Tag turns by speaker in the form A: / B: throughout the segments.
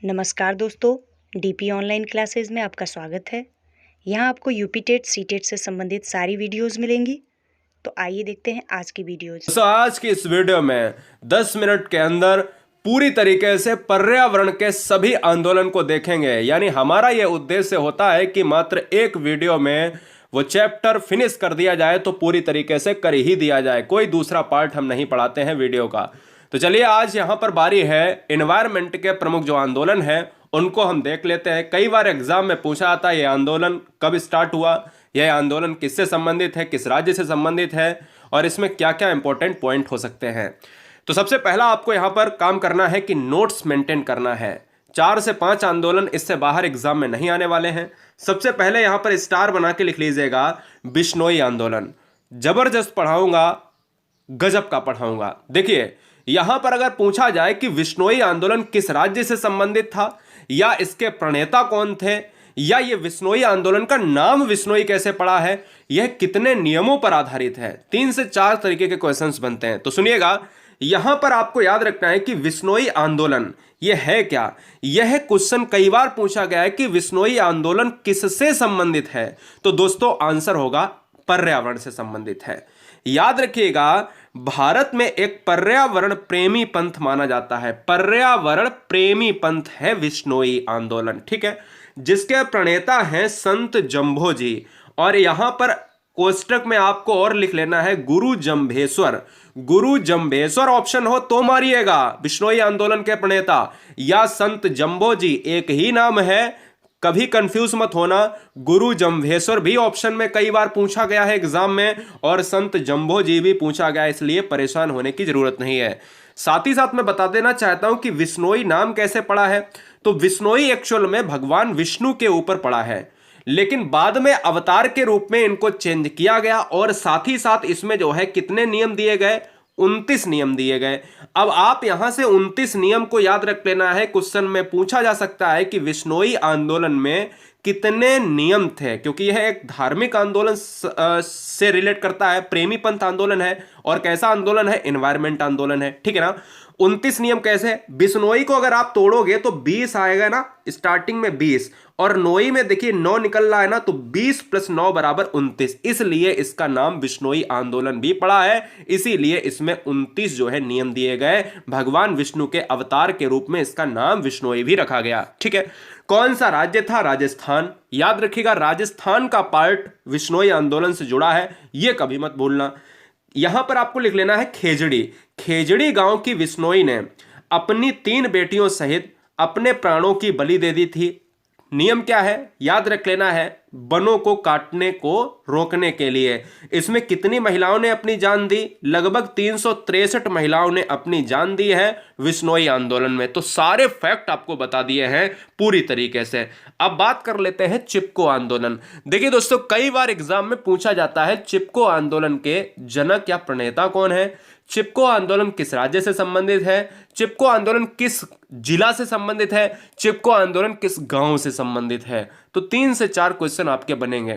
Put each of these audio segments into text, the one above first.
A: नमस्कार दोस्तों, DP online classes में आपका स्वागत है। यहाँ आपको यूपी टेट सी टेट से संबंधित सारी वीडियोस मिलेंगी। तो आइए देखते हैं आज की वीडियोज।
B: आज की इस वीडियो में 10 मिनट के अंदर पूरी तरीके से पर्यावरण के सभी आंदोलन को देखेंगे। यानी हमारा यह उद्देश्य होता है कि मात्र एक वीडियो में वो चैप्टर फिनिश कर दिया जाए तो पूरी तरीके से कर ही दिया जाए, कोई दूसरा पार्ट हम नहीं पढ़ाते हैं वीडियो का। तो चलिए आज यहां पर बारी है एनवायरमेंट के प्रमुख जो आंदोलन है उनको हम देख लेते हैं। कई बार एग्जाम में पूछा आता है ये आंदोलन कब स्टार्ट हुआ, यह आंदोलन किससे संबंधित है, किस राज्य से संबंधित है और इसमें क्या क्या इंपॉर्टेंट पॉइंट हो सकते हैं। तो सबसे पहला आपको यहां पर काम करना है कि नोट्स मेंटेन करना है। 4 से 5 आंदोलन इससे बाहर एग्जाम में नहीं आने वाले हैं। सबसे पहले यहां पर स्टार बना के लिख लीजिएगा बिश्नोई आंदोलन। जबरदस्त पढ़ाऊंगा, गजब का पढ़ाऊंगा। देखिए यहां पर अगर पूछा जाए कि बिश्नोई आंदोलन किस राज्य से संबंधित था या इसके प्रणेता कौन थे या ये बिश्नोई आंदोलन का नाम बिश्नोई कैसे पड़ा है, यह कितने नियमों पर आधारित है, 3 से 4 तरीके के क्वेश्चंस बनते हैं। तो सुनिएगा, यहां पर आपको याद रखना है कि बिश्नोई आंदोलन यह है क्या। यह क्वेश्चन कई बार पूछा गया है कि बिश्नोई आंदोलन किससे संबंधित है। तो दोस्तों आंसर होगा पर्यावरण से संबंधित है। याद रखिएगा, भारत में एक पर्यावरण प्रेमी पंथ माना जाता है। पर्यावरण प्रेमी पंथ है बिश्नोई आंदोलन, ठीक है, जिसके प्रणेता हैं संत जंभो जी। और यहां पर कोष्टक में आपको और लिख लेना है गुरु जंभेश्वर। गुरु जंभेश्वर ऑप्शन हो तो मारिएगा, बिश्नोई आंदोलन के प्रणेता या संत जंभो जी एक ही नाम है, कभी कंफ्यूज मत होना। गुरु जंभेश्वर भी ऑप्शन में कई बार पूछा गया है एग्जाम में और संत जंभो जी भी पूछा गया है, इसलिए परेशान होने की जरूरत नहीं है। साथ ही साथ मैं बता देना चाहता हूं कि बिश्नोई नाम कैसे पड़ा है। तो बिश्नोई एक्चुअल में भगवान विष्णु के ऊपर पड़ा है, लेकिन बाद में अवतार के रूप में इनको चेंज किया गया और साथ ही साथ इसमें जो है कितने नियम दिए गए, 29 नियम दिए गए। अब आप यहां से 29 नियम को याद रख लेना है। क्वेश्चन में पूछा जा सकता है कि बिश्नोई आंदोलन में कितने नियम थे, क्योंकि यह एक धार्मिक आंदोलन से रिलेट करता है, प्रेमी पंथ आंदोलन है और कैसा आंदोलन है, एनवायरमेंट आंदोलन है, ठीक है ना। 29 नियम कैसे, बिश्नोई को अगर आप तोड़ोगे तो 20 आएगा ना, स्टार्टिंग में 20 और नोई में देखिए 9 निकल रहा है ना, तो 20 + 9 = 29, इसलिए इसका नाम बिश्नोई आंदोलन भी पड़ा है। इसीलिए इसमें 29 जो है नियम दिए गए, भगवान विष्णु के अवतार के रूप में इसका नाम बिश्नोई भी रखा गया, ठीक है। कौन सा राज्य था, राजस्थान। याद रखिएगा राजस्थान का पार्ट बिश्नोई आंदोलन से जुड़ा है, यह कभी मत भूलना। यहां पर आपको लिख लेना है खेजड़ी। खेजड़ी गांव की बिश्नोई ने अपनी 3 बेटियों सहित अपने प्राणों की बलि दे दी थी। नियम क्या है, याद रख लेना है, वनों को काटने को रोकने के लिए। इसमें कितनी महिलाओं ने अपनी जान दी, लगभग 363 महिलाओं ने अपनी जान दी है बिश्नोई आंदोलन में। तो सारे फैक्ट आपको बता दिए हैं पूरी तरीके से। अब बात कर लेते हैं चिपको आंदोलन। देखिए दोस्तों, कई बार एग्जाम में पूछा जाता है चिपको आंदोलन के जनक या प्रणेता कौन है, चिपको आंदोलन किस राज्य से संबंधित है, चिपको आंदोलन किस जिला से संबंधित है, चिपको आंदोलन किस गांव से संबंधित है। तो 3 से 4 क्वेश्चन आपके बनेंगे।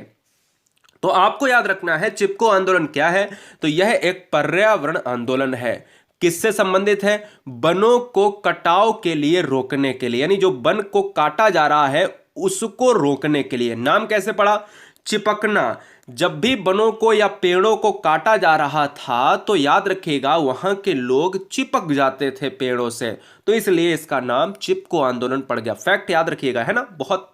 B: तो आपको याद रखना है चिपको आंदोलन क्या है। तो यह एक पर्यावरण आंदोलन है। किससे संबंधित है, वनों को कटाव के लिए रोकने के लिए, यानी जो वन को काटा जा रहा है उसको रोकने के लिए। नाम कैसे पड़ा, चिपकना। जब भी वनों को या पेड़ों को काटा जा रहा था तो याद रखिएगा वहां के लोग चिपक जाते थे पेड़ों से, तो इसलिए इसका नाम चिपको आंदोलन पड़ गया। फैक्ट याद रखिएगा, है ना, बहुत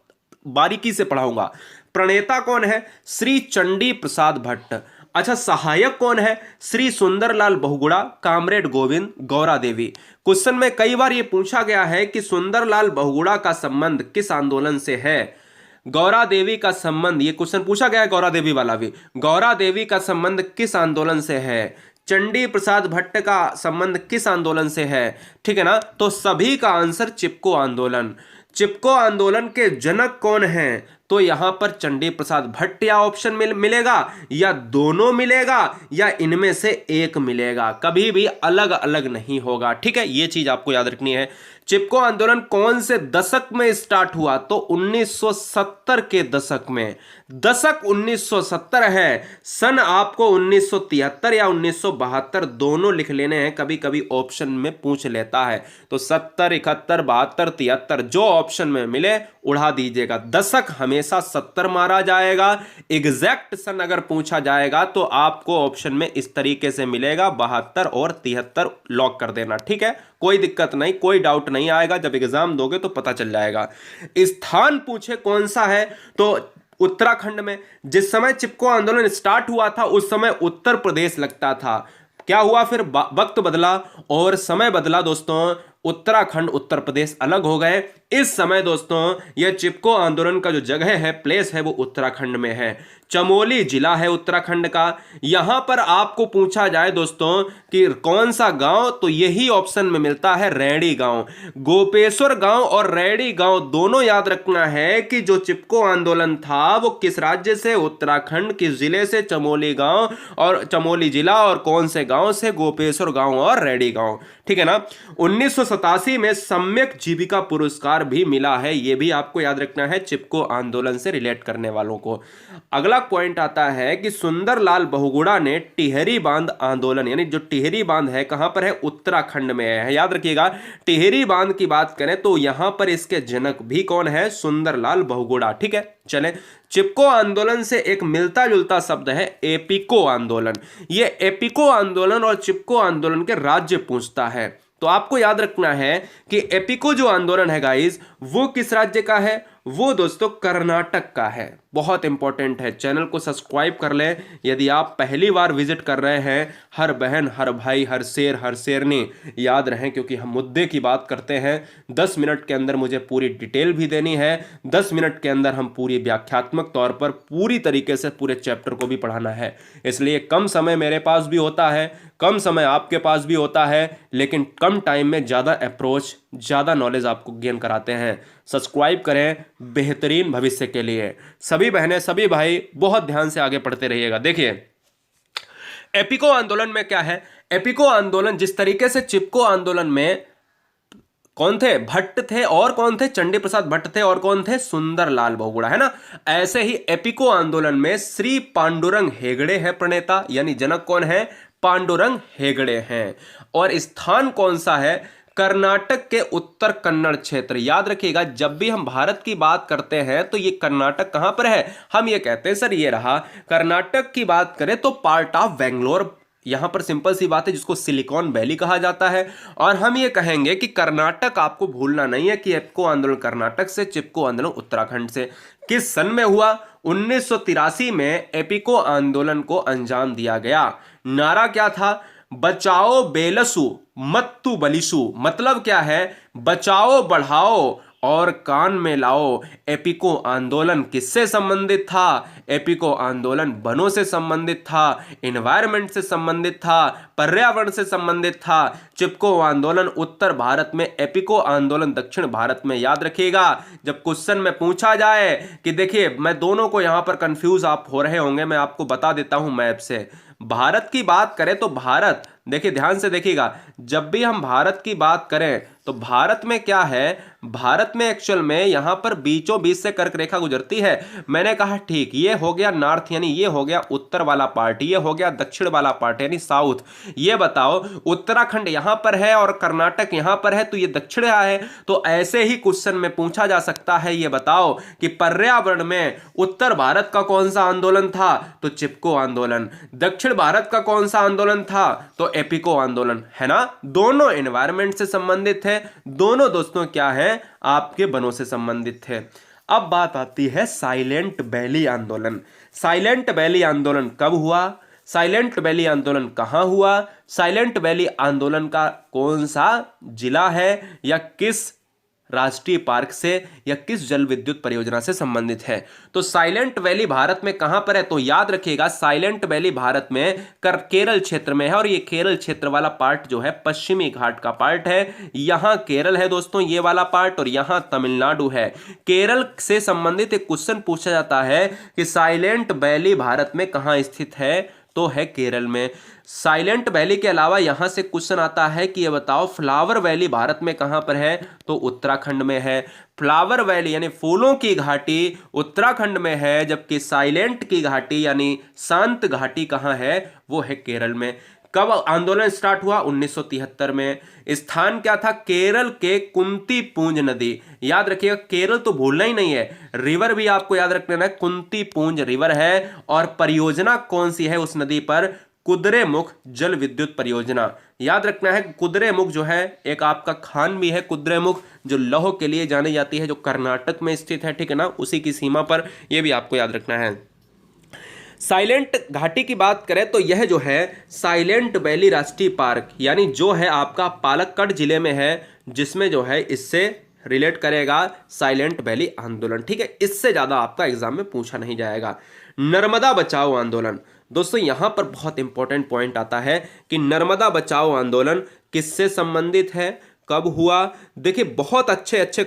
B: बारीकी से पढ़ाऊंगा। प्रणेता कौन है, श्री चंडी प्रसाद भट्ट। अच्छा, सहायक कौन है, श्री सुंदरलाल बहुगुणा, कामरेड गोविंद, गौरा देवी। क्वेश्चन में कई बार यह पूछा गया है कि सुंदरलाल बहुगुणा का संबंध किस आंदोलन से है, गौरा देवी का संबंध, ये क्वेश्चन पूछा गया है गौरा देवी वाला भी, गौरा देवी का संबंध किस आंदोलन से है, चंडी प्रसाद भट्ट का संबंध किस आंदोलन से है, ठीक है ना। तो सभी का आंसर चिपको आंदोलन। चिपको आंदोलन के जनक कौन हैं, तो यहां पर चंडी प्रसाद भट्ट या ऑप्शन मिलेगा या दोनों मिलेगा या इनमें से एक मिलेगा, कभी भी अलग अलग नहीं होगा, ठीक है। यह चीज आपको याद रखनी है। चिपको आंदोलन कौन से दशक में स्टार्ट हुआ? तो 1970 के दशक में। दशक 1970 है। सन आपको 1973 या 1972 दोनों लिख लेने हैं, कभी कभी ऑप्शन में पूछ लेता है। तो 70, 71, 72, 73 जो ऑप्शन में मिले उड़ा दीजिएगा। दशक हमेशा 70 मारा जाएगा। एग्जैक्ट सन अगर पूछा जाएगा तो आपको ऑप्शन में इस तरीके से मिलेगा, 72 और 73 लॉक कर देना। ठीक है, कोई दिक्कत नहीं, कोई डाउट नहीं आएगा। जब एग्जाम दोगे तो पता चल जाएगा। स्थान पूछे कौन सा है, तो उत्तराखंड में। जिस समय चिपको आंदोलन स्टार्ट हुआ था उस समय उत्तर प्रदेश लगता था। क्या हुआ फिर? वक्त बदला और समय बदला दोस्तों, उत्तराखंड उत्तर प्रदेश अलग हो गए। इस समय दोस्तों यह चिपको आंदोलन का जो जगह है, प्लेस है, वो उत्तराखंड में है। चमोली जिला है उत्तराखंड का। यहां पर आपको पूछा जाए दोस्तों कि कौन सा गांव, तो यही ऑप्शन में मिलता है, रैणी गांव। गोपेश्वर गांव और रैणी गांव दोनों याद रखना है कि जो चिपको आंदोलन था वो किस राज्य से? उत्तराखंड। किस जिले से? चमोली गांव और चमोली जिला। और कौन से गांव से? गोपेश्वर गांव और रैणी गांव। ठीक है ना। 1987 में सम्यक जीविका पुरस्कार भी मिला है, यह भी आपको याद रखना है चिपको आंदोलन से रिलेट करने वालों को। अगला पॉइंट आता है कि सुंदरलाल बहुगुणा ने टिहरी बांध आंदोलन, यानी जो टिहरी बांध है कहां पर है? उत्तराखंड में है। याद रखिएगा, टिहरी बांध की बात करें तो यहां पर इसके जनक भी कौन है? सुंदरलाल बहुगुणा। ठीक है, चले। चिपको आंदोलन से एक मिलता जुलता शब्द है एपिको आंदोलन। यह एपिको आंदोलन और चिपको आंदोलन के राज्य पूछता है। तो आपको याद रखना है कि एपिको जो आंदोलन है गाइस, वो किस राज्य का है? वो दोस्तों कर्नाटक का है। बहुत इंपॉर्टेंट है, चैनल को सब्सक्राइब कर लें यदि आप पहली बार विजिट कर रहे हैं। हर बहन, हर भाई, हर शेर, हर शेरनी याद रहें, क्योंकि हम मुद्दे की बात करते हैं। 10 मिनट के अंदर मुझे पूरी डिटेल भी देनी है। 10 मिनट के अंदर हम पूरी व्याख्यात्मक तौर पर पूरी तरीके से पूरे चैप्टर को भी पढ़ाना है। इसलिए कम समय मेरे पास भी होता है, कम समय आपके पास भी होता है, लेकिन कम टाइम में ज़्यादा अप्रोच, ज़्यादा नॉलेज आपको गेन कराते हैं। सब्सक्राइब करें बेहतरीन भविष्य के लिए। सभी बहनें, सभी भाई बहुत ध्यान से आगे पढ़ते रहिएगा। देखिए एपिको आंदोलन में क्या है? एपिको आंदोलन जिस तरीके से चिपको आंदोलन में कौन थे? भट्ट थे। और कौन थे? चंडी प्रसाद भट्ट थे। और कौन थे? सुंदरलाल बहुगुणा, है ना। ऐसे ही एपिको आंदोलन में श्री पांडुरंग हेगड़े है प्रणेता, यानी जनक कौन है? पांडुरंग हेगड़े हैं। और स्थान कौन सा है? कर्नाटक के उत्तर कन्नड़ क्षेत्र। याद रखिएगा, जब भी हम भारत की बात करते हैं तो ये कर्नाटक कहां पर है? हम ये कहते हैं सर ये रहा। कर्नाटक की बात करें तो पार्ट ऑफ बेंगलोर, यहां पर सिंपल सी बात है, जिसको सिलिकॉन वैली कहा जाता है। और हम ये कहेंगे कि कर्नाटक आपको भूलना नहीं है कि एपिको आंदोलन कर्नाटक से, चिपको आंदोलन उत्तराखंड से। किस सन में हुआ? 1983 में एपिको आंदोलन को अंजाम दिया गया। नारा क्या था? बचाओ बेलसु मत्तु बलिसु। मतलब क्या है? बचाओ, बढ़ाओ और कान में लाओ। एपिको आंदोलन किससे संबंधित था? एपिको आंदोलन वनों से संबंधित था, एनवायरनमेंट से संबंधित था, पर्यावरण से संबंधित था। चिपको आंदोलन उत्तर भारत में, एपिको आंदोलन दक्षिण भारत में। याद रखिएगा, जब क्वेश्चन में पूछा जाए कि देखिए, मैं दोनों को यहां पर कंफ्यूज आप हो रहे होंगे, मैं आपको बता देता हूं मैप से। भारत की बात करें तो भारत, देखिए ध्यान से देखिएगा, जब भी हम भारत की बात करें तो भारत में क्या है? भारत में एक्चुअल में यहां पर बीचों बीच से कर्क रेखा गुजरती है। मैंने कहा ठीक, ये हो गया नॉर्थ, यानी ये हो गया उत्तर वाला पार्ट, ये हो गया दक्षिण वाला पार्ट यानी साउथ। ये बताओ, उत्तराखंड यहां पर है और कर्नाटक यहां पर है, तो ये दक्षिण है। तो ऐसे ही क्वेश्चन में पूछा जा सकता है, ये बताओ कि पर्यावरण में उत्तर भारत का कौन सा आंदोलन था? तो चिपको आंदोलन। दक्षिण भारत का कौन सा आंदोलन था? तो एपिको आंदोलन, है ना। दोनों एनवायरनमेंट से संबंधित है, दोनों दोस्तों क्या है? आपके वनों से संबंधित थे। अब बात आती है साइलेंट वैली आंदोलन। साइलेंट वैली आंदोलन कब हुआ? साइलेंट वैली आंदोलन कहां हुआ? साइलेंट वैली आंदोलन का कौन सा जिला है या किस राष्ट्रीय पार्क से या किस जल विद्युत परियोजना से संबंधित है? तो साइलेंट वैली भारत में कहां पर है? तो याद रखिएगा, साइलेंट वैली भारत में केरल क्षेत्र में है। और ये केरल क्षेत्र वाला पार्ट जो है पश्चिमी घाट का पार्ट है। यहां केरल है दोस्तों, ये वाला पार्ट, और यहां तमिलनाडु है। केरल से संबंधित एक क्वेश्चन पूछा जाता है कि साइलेंट वैली भारत में कहां स्थित है? तो है केरल में। साइलेंट वैली के अलावा यहां से क्वेश्चन आता है कि ये बताओ फ्लावर वैली भारत में कहां पर है, तो उत्तराखंड में है। फ्लावर वैली यानी फूलों की घाटी उत्तराखंड में है, जबकि साइलेंट की घाटी यानी शांत घाटी कहां है, वो है केरल में। कब आंदोलन स्टार्ट हुआ? 1973 में। स्थान क्या था? केरल के कुंती पुंज नदी। याद रखिएगा, केरल तो भूलना ही नहीं है, रिवर भी आपको याद रखना है, कुंती पुंज रिवर है। और परियोजना कौन सी है उस नदी पर? कुद्रेमुख जल विद्युत परियोजना। याद रखना है, कुद्रेमुख जो है एक आपका खान भी है, कुद्रेमुख जो लौह के लिए जानी जाती है, जो कर्नाटक में स्थित है, ठीक है ना, उसी की सीमा पर, यह भी आपको याद रखना है। साइलेंट घाटी की बात करें तो यह जो है साइलेंट वैली राष्ट्रीय पार्क यानी जो है आपका पालक्कड़ जिले में है, जिसमें जो है इससे रिलेट करेगा साइलेंट वैली आंदोलन, ठीक है। इससे ज्यादा आपका एग्जाम में पूछा नहीं जाएगा। नर्मदा बचाओ आंदोलन, दोस्तों यहां पर बहुत इंपॉर्टेंट पॉइंट आता है कि नर्मदा बचाओ आंदोलन किससे संबंधित है, कब हुआ। देखिए बहुत अच्छे अच्छे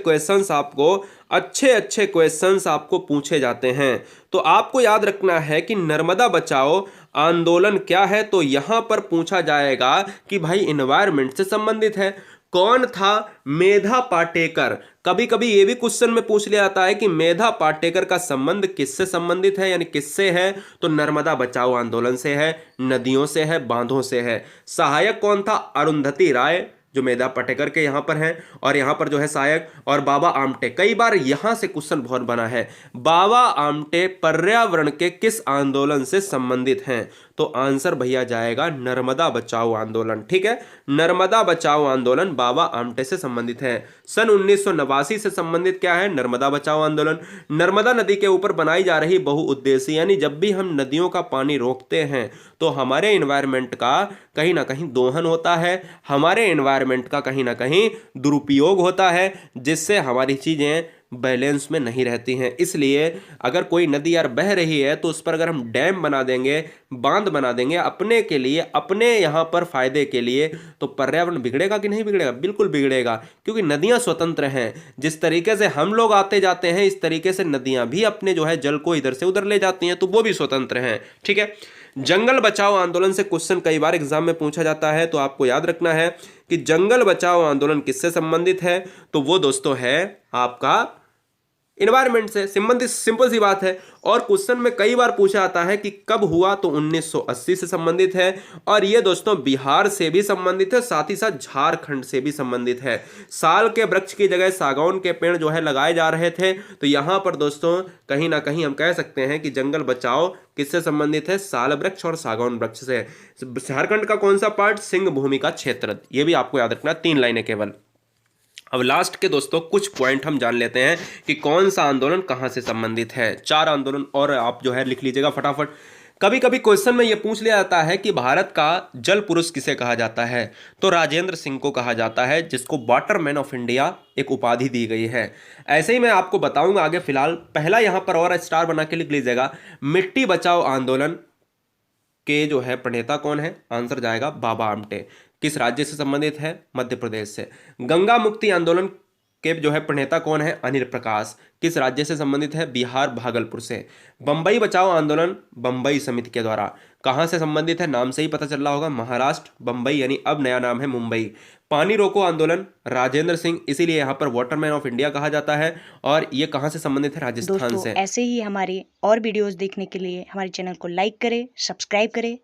B: क्वेश्चंस आपको पूछे जाते हैं, तो आपको याद रखना है कि नर्मदा बचाओ आंदोलन क्या है, तो यहां पर पूछा जाएगा कि भाई इन्वायरमेंट से संबंधित है। कौन था? मेधा पाटेकर। कभी कभी यह भी क्वेश्चन में पूछ लिया जाता है कि मेधा पाटेकर का संबंध किससे संबंधित है, यानी किससे है, तो नर्मदा बचाओ आंदोलन से है, नदियों से है, बांधों से है। सहायक कौन था? अरुंधति राय, जो मेधा पाटेकर के यहां पर हैं, और यहां पर जो है सहायक, और बाबा आमटे। कई बार यहां से क्वेश्चन बहुत बना है, बाबा आमटे पर्यावरण के किस आंदोलन से संबंधित हैं, तो आंसर भैया जाएगा नर्मदा बचाओ आंदोलन, ठीक है। नर्मदा बचाओ आंदोलन बाबा आमटे से संबंधित है। सन 1989 से संबंधित क्या है? नर्मदा बचाओ आंदोलन। नर्मदा नदी के ऊपर बनाई जा रही बहुउद्देशीय, यानी जब भी हम नदियों का पानी रोकते हैं तो हमारे एनवायरनमेंट का कहीं ना कहीं दोहन होता है, हमारे एनवायरनमेंट का कहीं ना कहीं दुरुपयोग होता है, जिससे हमारी चीजें बैलेंस में नहीं रहती हैं। इसलिए अगर कोई नदी यार बह रही है तो उस पर अगर हम डैम बना देंगे, बांध बना देंगे अपने के लिए, अपने यहाँ पर फायदे के लिए, तो पर्यावरण बिगड़ेगा कि नहीं बिगड़ेगा? बिल्कुल बिगड़ेगा, क्योंकि नदियां स्वतंत्र हैं। जिस तरीके से हम लोग आते जाते हैं, इस तरीके से नदियां भी अपने जो है जल को इधर से उधर ले जाती हैं, तो वो भी स्वतंत्र हैं, ठीक है। जंगल बचाओ आंदोलन से क्वेश्चन कई बार एग्जाम में पूछा जाता है, तो आपको याद रखना है कि जंगल बचाओ आंदोलन किससे संबंधित है, तो वो दोस्तों है आपका इन्वायरमेंट से संबंधित, सिंपल सी बात है। और क्वेश्चन में कई बार पूछा जाता है कि कब हुआ, तो 1980 से संबंधित है। और ये दोस्तों बिहार से भी संबंधित है, साथ ही साथ झारखंड से भी संबंधित है। साल के वृक्ष की जगह सागौन के पेड़ जो है लगाए जा रहे थे, तो यहां पर दोस्तों कहीं ना कहीं हम कह सकते हैं कि जंगल बचाओ किससे संबंधित है? साल वृक्ष और सागौन वृक्ष से। झारखंड का कौन सा पार्ट? सिंह भूमि का क्षेत्र। यह भी आपको याद रखना, 3 लाइनें केवल। अब लास्ट के दोस्तों कुछ पॉइंट हम जान लेते हैं कि कौन सा आंदोलन कहां से संबंधित है। 4 आंदोलन और आप जो है लिख लीजिएगा फटाफट। कभी कभी क्वेश्चन में यह पूछ लिया जाता है कि भारत का जल पुरुष किसे कहा जाता है, तो राजेंद्र सिंह को कहा जाता है, जिसको वाटरमैन ऑफ इंडिया एक उपाधि दी गई है। ऐसे ही मैं आपको बताऊंगा आगे। फिलहाल पहला यहां पर और स्टार बना के लिख लीजिएगा, मिट्टी बचाओ आंदोलन के जो है प्रणेता कौन है? आंसर जाएगा बाबा आमटे। किस राज्य से संबंधित है? मध्य प्रदेश से। गंगा मुक्ति आंदोलन के जो है प्रणेता कौन है? अनिल प्रकाश। किस राज्य से संबंधित है? बिहार, भागलपुर से। बंबई बचाओ आंदोलन बंबई समिति के द्वारा कहां से संबंधित है? नाम से ही पता चल रहा होगा, महाराष्ट्र, बंबई, यानी अब नया नाम है मुंबई। पानी रोको आंदोलन राजेंद्र सिंह, इसीलिए यहाँ पर वाटरमैन ऑफ इंडिया कहा जाता है। और ये कहां से संबंधित है? राजस्थान से।
A: ऐसे ही हमारे और वीडियोस देखने के लिए हमारे चैनल को लाइक करें, सब्सक्राइब करें